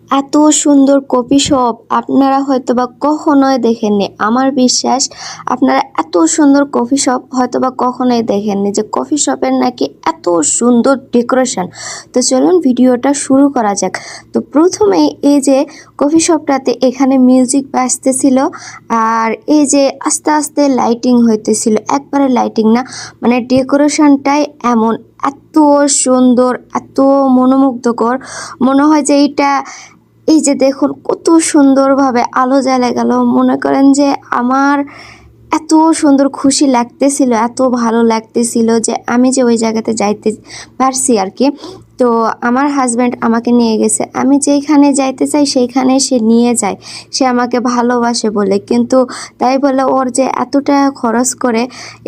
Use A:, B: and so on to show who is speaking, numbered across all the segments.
A: এত সুন্দর coffee shop আপনারা হয়তোবা কখনোই দেখেননি। আমার বিশ্বাস আপনারা এত সুন্দর কফি শপ হয়তোবা কখনোই দেখেননি, যে কফি শপের নাকি এত সুন্দর ডেকোরেশন। তো চলুন ভিডিওটা শুরু করা যাক। তো প্রথমেই এই যে কফি শপটাতে এখানে মিউজিক বাজতেছিল, আর এই যে আস্তে আস্তে লাইটিং হইতেছিল, একবারে লাইটিং না, মানে ডেকোরেশনটাই এমন এত সুন্দর, এত মনোমুগ্ধকর। মনে হয় যে এই যে দেখুন কত সুন্দরভাবে আলো জ্বালা গেল। মনে করেন যে আমার এত সুন্দর খুশি লাগতেছিল, এত ভালো লাগতেছিল যে আমি যে ওই জায়গাতে যাইতে পারছি আর কি। তো আমার হাজব্যান্ড আমাকে নিয়ে গেছে, আমি যেইখানে যাইতে চাই সেইখানে সে নিয়ে যায়, সে আমাকে ভালোবাসে বলে। কিন্তু তাই বলে ওর যে এত টাকা খরচ করে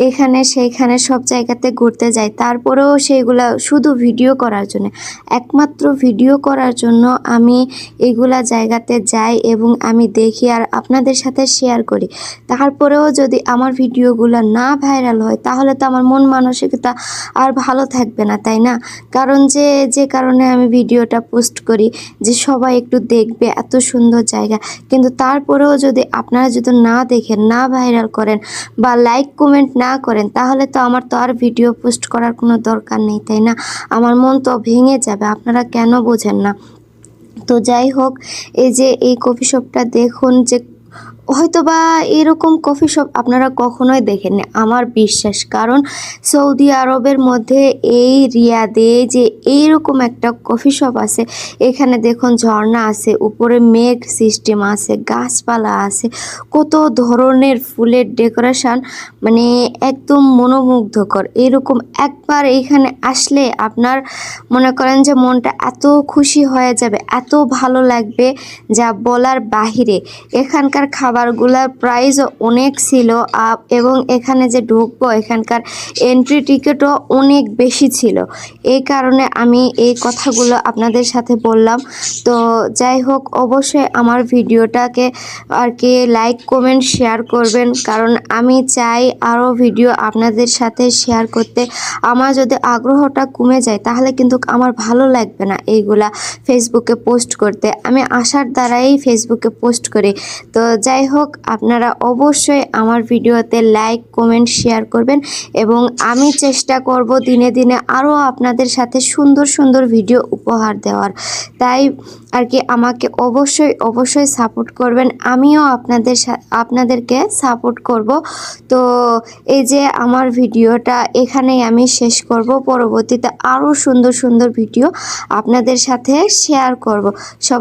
A: এখানে সেইখানে সব জায়গাতে ঘুরতে যায়, তারপরেও সেইগুলা শুধু ভিডিও করার জন্য, একমাত্র ভিডিও করার জন্য আমি এগুলা জায়গাতে যাই এবং আমি দেখি আর আপনাদের সাথে শেয়ার করি। তারপরেও যদি আমার ভিডিওগুলো না ভাইরাল হয় তাহলে তো আমার মন মানসিকতা আর ভালো থাকবে না, তাই না? কারণ যে কারণে আমি ভিডিওটা পোস্ট করি যে সবাই একটু দেখবে, এত সুন্দর জায়গা। কিন্তু তারপরেও যদি আপনারা যদি না দেখেন, না ভাইরাল করেন বা লাইক কমেন্ট না করেন, তাহলে তো আমার তো আর ভিডিও পোস্ট করার কোনো দরকার নেই, তাই না? আমার মন তো ভেঙে যাবে, আপনারা কেন বোঝেন না? তো যাই হোক, এই যে এই কফি শপটা দেখুন, যে হয়তোবা এরকম কফি শপ আপনারা কখনোই দেখেননি আমার বিশ্বাস। কারণ সৌদি আরবের মধ্যে এই রিয়াদে যে এইরকম একটা কফি শপ আছে, এখানে দেখুন ঝর্ণা আছে, উপরে মেঘ সিস্টেম আছে, গাছপালা আছে, কত ধরনের ফুলের ডেকোরেশন, মানে একদম মনোমুগ্ধকর। এরকম একবার এখানে আসলে আপনার মনে করেন যে মনটা এত খুশি হয়ে যাবে, এত ভালো লাগবে যা বলার বাহিরে। এখানকার খাবারগুলোর প্রাইসও অনেক ছিল, এবং এখানে যে ঢুকবো এখানকার এন্ট্রি টিকিটও অনেক বেশি ছিল। এই কারণে আমি এই কথাগুলো আপনাদের সাথে বললাম। তো যাই হোক, অবশ্যই আমার ভিডিওটাকে আর কি লাইক কমেন্ট শেয়ার করবেন, কারণ আমি চাই আরও ভিডিও আপনাদের সাথে শেয়ার করতে। আমার যদি আগ্রহটা কমে যায় তাহলে কিন্তু আমার ভালো লাগবে না এইগুলা ফেসবুকে পোস্ট করতে। আমি আশার দ্বারাই ফেসবুকে পোস্ট করি। তো যাই হোক, আপনারা অবশ্যই আমার ভিডিওতে লাইক কমেন্ট শেয়ার করবেন, এবং আমি চেষ্টা করব দিনে দিনে আরও আপনাদের সাথে সুন্দর সুন্দর ভিডিও উপহার দেওয়ার। তাই আর কি আমাকে অবশ্যই সাপোর্ট করবেন, আমিও আপনাদেরকে সাপোর্ট করব। তো এই যে আমার ভিডিওটা এখানেই আমি শেষ করব, পরবর্তীতে আরও সুন্দর সুন্দর ভিডিও আপনাদের সাথে শেয়ার করব।